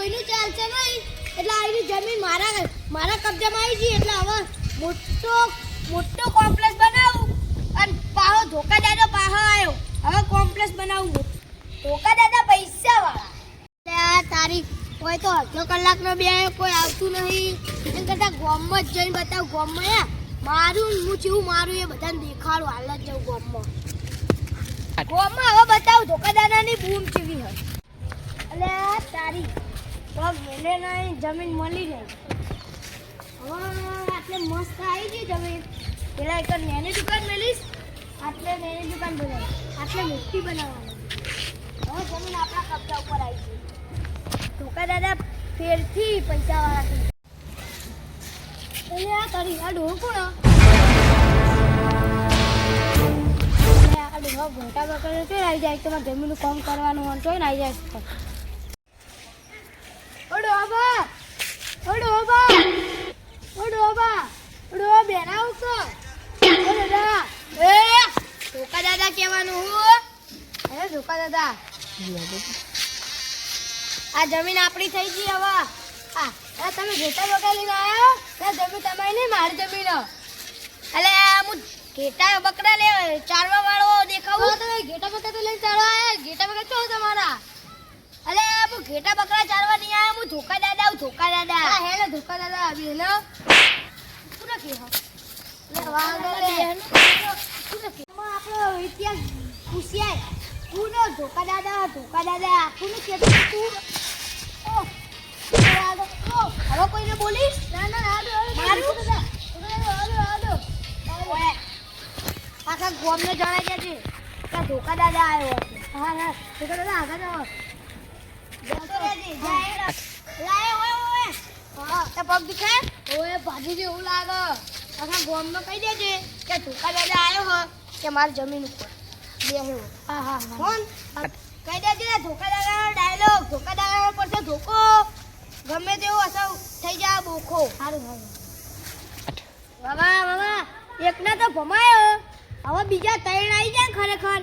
કોઈનું ચાલશે નહીં એટલે આની જમીન મારા કબજામાં આવી ગઈ એટલે હવે મોટો કોમ્પ્લેક્સ બનાવું અને પાહો ધોકા દાદા પાહો આવ્યો હવે કોમ્પ્લેક્સ બનાવું ધોકા દાદા પૈસાવાળા એટલે આ તારી કોઈ તો અડધો કલાકનો બે કોઈ આવતું નહીં એમ કરતાં ગોમમાં જ જઈને બતાવું ગોમમાં મારું હું જેવું મારું એ બધાને દેખાડું હાલ જ જવું ગોમમાં હવે બતાવું ધોકા દાદાની બૂમ ચીવી હોય એટલે તારી તો મેલે નહીં જમીન મળી નહીં હવે આટલે મસ્ત આવી ગઈ જમીન પેલા એક નાની દુકાન મેલીશ આટલે નાની દુકાન બનાવી આટલે મોટી બનાવવાની હવે જમીન આપણા કબજા ઉપર આવી ગઈ ધોકા દાદા ફેરથી પૈસાવાળા થઈ એટલે આ તારી આ ડોહ કોણ આ ડોહા ઘોટા બકરે તો આવી જાય તમારે જમીનનું કામ કરવાનું હોય તો આવી જાય ધોકા દાદા કહેવાનું હે ધોકા દાદા આ જમીન આપણી થઈ ગઈ હવે તમે ઘેટા બકરા લઈને આવ્યા જમીન તમારી નહીં મારી જમીન એટલે હું ઘેટા બકરા લે ચારવા વાળો દેખાવું તમે ઘેટા બકરા તો લઈને ચારવા આવ્યા ઘેટા બકરા છો તમારા અલે હું ઘેટા બકરા ચારવા નહીં આવ્યા હું ધોકા દાદા ધોકા દાદા હેલો ધોકા દાદા આવી હેલો શું કે આપણો ઇતિહાસ પૂછ્યા તું ધોકા દાદા આખું કેતો તું હવે કોઈને બોલીશ ના આખા ગોમને જણાઈ ગયા છે કે ધોકા દાદા આવ્યો હા ધોકા દાદા આગળ પગ દુખાય ઓએ ભાજી જેવું લાગે આખા ગોમમાં કહી દેજે કે ધોકા દાદા આવ્યો હો કે મારી જમીન ઉપર બેહ્યો હા ફોન કહી દેજે ધોકા દાદા ડાયલોગ ધોકા દાદા પર તો ધોકો ગમે તેવું અસર થઈ જાય બોખો સારું બાબા એકને તો ભમાયો હવે બીજા ત્રણ આવી જાય ખરેખર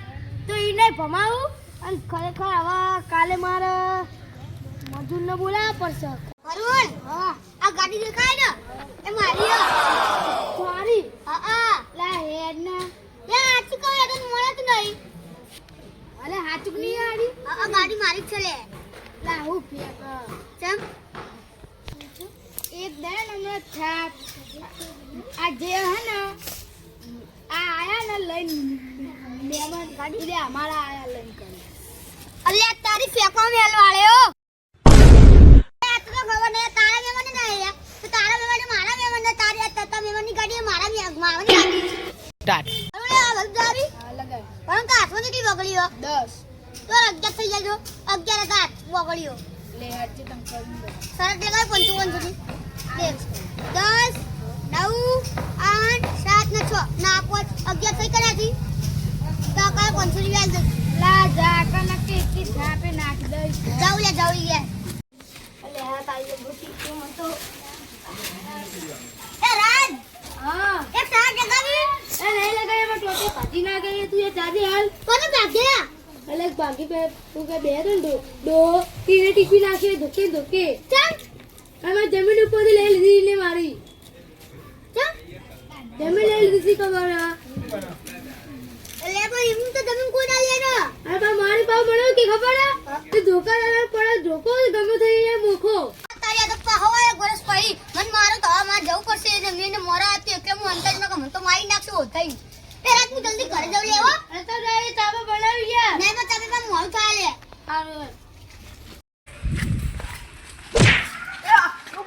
તો એને ભમાવું અને ખરેખર હવે કાલે મારે મજૂરને બોલાવવા પડશે અરુણ હા આ ગાડી દેખાય ને એ મારી સોરી લા હેડ ને લે આચી કહે તો મળે જ નહીં અલે હાચુક નહીં આડી આ ગાડી મારી જ છે લે લા હું ફેક ચમ એક દે ને છાપ આ જે હે ને આ આયા ને લઈને મહેમાન ગાડી લે અમારા આયા લઈને કરે અલ્યા તારી ફેકો મેલ વાળ્યો આ તો ખબર ને તારા મહેમાન ને આયા તો તારા મહેમાન મારા મહેમાન ને તારી તતા મહેમાનની ગાડી મારા માવાની ગાડી સ્ટાર્ટ અરે આ લગાવી લગાવી પણ કાઠો કેટલી બગડ્યો 10 તો 11 થઈ જાજો 11 કાઠ બગડ્યો લે આજે તમ કરી દો સરક લગાવ 55 સુધી 10 9 8 7 ને 6 ના 5 11 થઈ કર્યાથી તો કાય 500 રૂપિયા દે લા જા કન કે કી છાપે નાખ દે જાવ લે અલે હા તારી બુટી તું તો એ રાજ હા એ સાગ લગાવી એ નહીં લગાવી માં ટોટી ભાજી ના ગઈ તું એ દાદી હાલ કોને ભાગ્યા અલે ભાગી પે તું કે બે દો તીને ટીપી નાખી ધોકે ચાલ અમે જમીન ઉપર લઈ લીધી ને મારી ચાલ જમીન લઈ લીધી ખબર અલે ભાઈ હું તો જમીન કોઈ ના લેનો અરે બા મારી પાવ બનાવ કે ખબર તે ધોકા દાદા પડે ધોકો ગમે થઈ જાય મોખો તારી આ તો પાહવાય ગરસ પડી મન મારો તો માર જવું પડશે જમીન ને મોરા હતી કે હું અંદાજ ન કે તો મારી નાખશું થઈ એ રાત હું જલ્દી ઘરે જઉં લેવો અરે તો રે ચાબા બનાવી ગયા નહીં તો ચાબા પર મોળ થાય લે હારું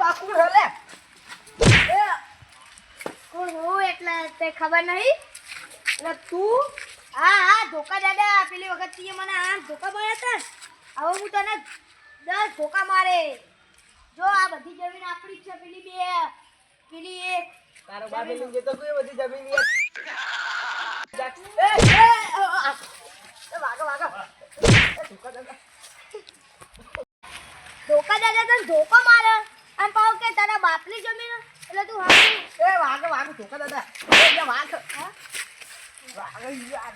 બાપુ હેલે એ કોણ હો એટલે તે ખબર નહીં એટલે તું હા ધોકા દાદા પેલી વખત તી મને આ ધોકા માર્યા હતા હવે હું તને 10 ધોકા મારે જો આ બધી જમીન આપણી છે પેલી એક તારો બાપ લઈને જતો કોઈ બધી જમીન એ ધોકા દાદા તને ધોકો મારે અને પાવ કે તારા બાપની જમીન એટલે તું વાગ ધોકા દાદા એ વાગ હા વાગ યાર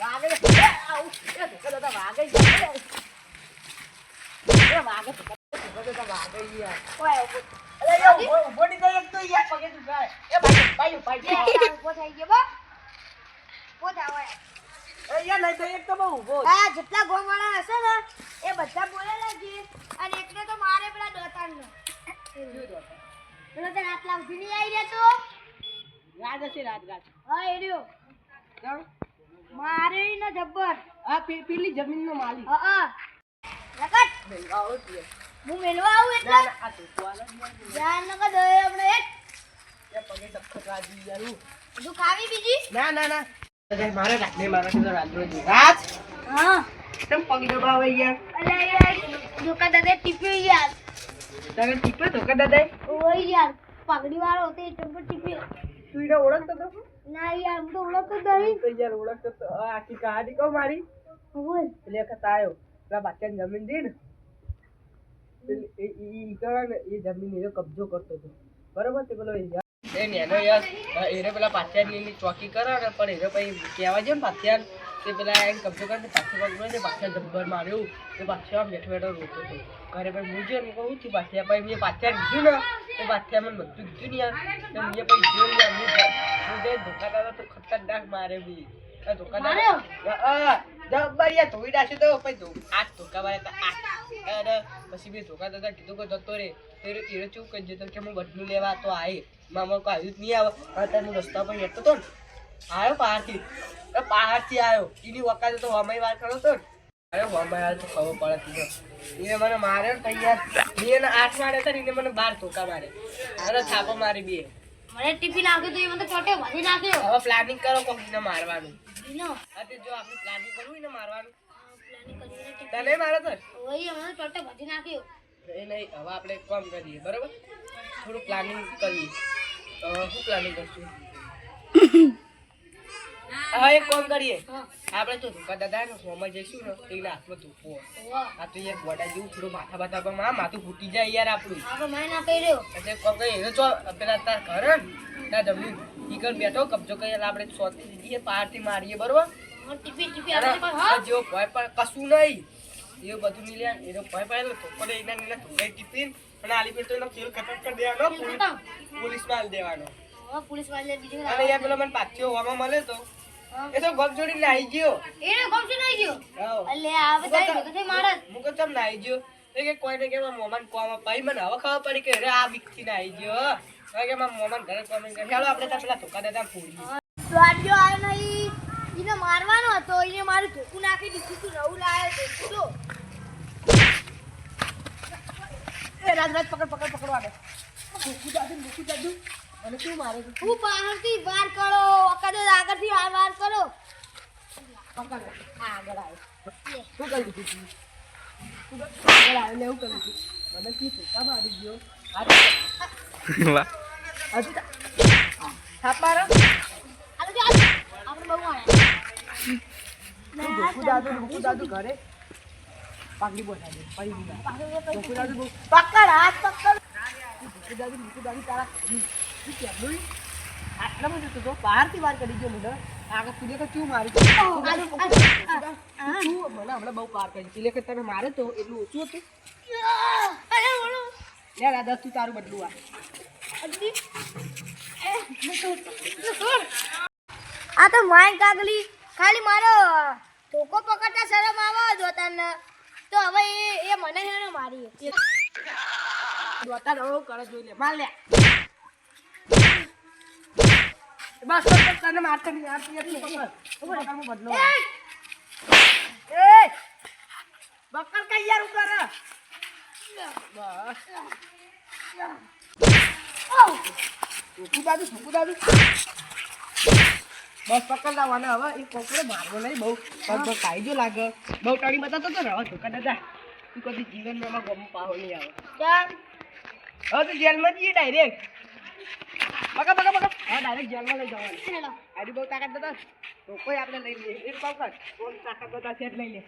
વાગ એ આવ એ ધોકા દાદા વાગ યાર એ વાગે ધોકા દાદા વાગે યાર ઓય ઊભો. અરે યાર ઊભો નહીં થઈ શકતો યાર પગે દુખાય એ ભાઈ ઊભો થઈ ગયો બો. ઊભો થાવ ઓય. એ યાર નહીં થઈ શકતો બહુ ઊભો આ જેટલા ગોમવાળા હશે ને એ બધા બોલેલા છે અને એકને તો મારે પેલા દોતાનનો. પેલો તો રાત લાવતી નહીં આવી રહેતો. રાજ હશે રાજ હા એ રહ્યો. જાઓ મારે ને જબ્બર. આ પેલી જમીનનો માલિક હા નકટ આવો છે હું મેલવા આવું એટલે ના આ તો કોલા ધ્યાન નકર દે આપણે એક એ પગે ધક્કો રાજી યાર બધું ખાવી બીજી. ના મારે રાતને મારા તો રાત્રો દી રાત હા તમ પગ દબાવે યાર અલે યાર ધોકા દાદા ટીપ્યો યાર. તમે ટીપે ધોકા દાદા ઓય યાર પાઘડી વાળો હતો એ ચંપલ ટીપ્યો. તું એને ઓળખતો તો ના યાર હું તો ઓળખતો જ નહીં. તો યાર ઓળખતો તો આ આખી કહાની કહું મારી બોલ. એટલે વખત આવ્યો પેલા બાચ્ચાને જમીન દી ને ઈ કરે ને એ જમીન એનો કબજો કરતો હતો બરોબર તે પેલો એ નેનો યાર એને પેલા પાછળની ચોકી કરે ને પણ એને પછી કહેવા છે ને પાછળ તે પેલા એને કબજો કરીને પાછળ પકડ્યો ને પાછળ જબ્બર માર્યું તે પાછળ આમ બેઠો બેઠો રોતો હતો ઘરે પછી હું ને કહું છું પાછળ પછી મેં પાછળ કીધું ને તો પાછળ મને બધું કીધું ને યાર તો મેં પછી જોયું યાર હું જઈ ધોકા દાદા તો ખતરનાક મારે બી ધોકા દાદા જબ્બર યાર ધોઈ નાખ્યો તો પછી આઠ ધોકા મારે અને પછી મેં ધોકા દાદા કીધું કે જતો રે એ ચૂપ કરી જતો કે હું બદલું લેવા તો આવી મામા કોઈ આવ્યું જ નહીં આવે અત્યારે હું રસ્તા પર હેઠતો હતો ને આવ્યો પહાડથી આવ્યો એની વખતે તો હમાઈ વાર કરો તો ને અરે હમાઈ વાર તો ખબર પડે એને મને માર્યો ને તૈયાર એને 8 માર્યા હતા ને એને મને 12 ધોકા મારે અરે છાપો મારી બે મને ટિફિન આપ્યું તો એ મને ચોટે ભાજી નાખ્યો. હવે પ્લાનિંગ કરો કોઈને મારવાનું બીનો અત્યારે જો આપણે પ્લાનિંગ કરવું એને મારવાનું પ્લાનિંગ કરીને ટિફિન તને મારે તો ઓય મને ચોટે ભાજી નાખ્યો. એ નહીં હવે આપણે એક કામ કરીએ બરોબર થોડું પ્લાનિંગ કરીએ શું પ્લાનિંગ કરશું હા એક કામ કરીએ આપણે તો ધોકા દાદા ને સોમાં જઈશું ને તો એના હાથમાં ધોકો આ તો યાર બોડા જેવું થોડું માથા પર માથું ફૂટી જાય યાર આપણું આપણે મને ના કહી રહ્યો. એટલે કામ કરીએ એને ચો પેલા તાર ઘર ને ત્યાં જમીન ઈકર બેઠો કબજો કરીએ આપણે સોતી દીધીએ પહાડથી મારીએ બરોબર મને ટિફિન આપણે પણ હા અને જો ભય પણ કશું નહીં એવું બધું નહીં લે એનો ભય પડે ધોકો દે એના ધોકાઈ ટિફિન અને આલી પર તો એનો ખેલ ખતમ કરી દેવાનો પોલીસમાં આલી દેવાનો હવે પોલીસ વાળા બીજું અને યાર પેલો મને પાછો હોવામાં મળે તો એ તો ગપ જોડીને આવી ગયો એને કોમ છે નહીં ગયો. હાઉ અલે આ બધા ભગતે મારા હું કહું તમને આવી ગયો એ કે કોઈને કે મારા મોમાન કોમાં પાઈ મને હવે ખબર પડી કે અરે આ બીકથી ને આવી ગયો હવે કે મારા મોમાન ઘરે કોમેન્ટ કરે ચાલો આપણે ત્યાં પેલા ધોકા દાદા ફોડીએ રાજ્યો આવ્યો નહીં એને મારવાનો હતો એને મારું ધોકું નાખી દીધું તું રવું લાવ્યો તો એ રાજ પકડવા દે મૂકું દાદુ અને શું મારે છે હું બહારથી વાર કરો વખતે આગળથી વાર કરો. પકડ આગળ આવે શું કરી દીધું તું આગળ આવે ને એવું કરી દીધું મને શું ધોકા મારી ગયો થાપ મારો આપણે બહુ આયા મૂકું દાદુ ઘરે પાકડી બોલાવે પડી દીધા મૂકું દાદુ પકડ હાથ પકડ. મૂકું દાદુ તારા કેમનું આટલા બધું તો બહારથી વાર કરી ગયો મને આગળ તું કે શું મારી મને હમણાં બહુ પાર કરી તું કે તને મારે તો એટલું ઓછું હતું યાર દાદા તું તારું બદલું આ તો માય કાગલી ખાલી મારો ધોકો પકડતા શરમ આવે જોતાને તો હવે એ મને છે ને મારી દોતા નવો કરે જોઈ લે માર લે બસ તને મારતો નહીં બદલો એ બકર કઈ યાર ઉપર બસ મૂકું દાદુ બસ પકડ લાવવાને હવે એ કોકડે મારવો નહીં બહુ પગ ખાઈ જો લાગે બહુ ટાણી બતાતો તો ને હવે ધોકા દાદા તું કદી જીવનમાં એમાં ગમ પાહો નહીં આવે હવે તું જેલમાં જઈએ ડાયરેક્ટ બકા હા ડાયરેક્ટ જેલમાં લઈ જવાનું આડી બહુ તાકાત દાદા તો કોઈ આપણે લઈ લઈએ એક પકડ કોણ તાકાત દાદા સેટ લઈ લે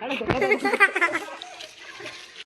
હાલો ધોકા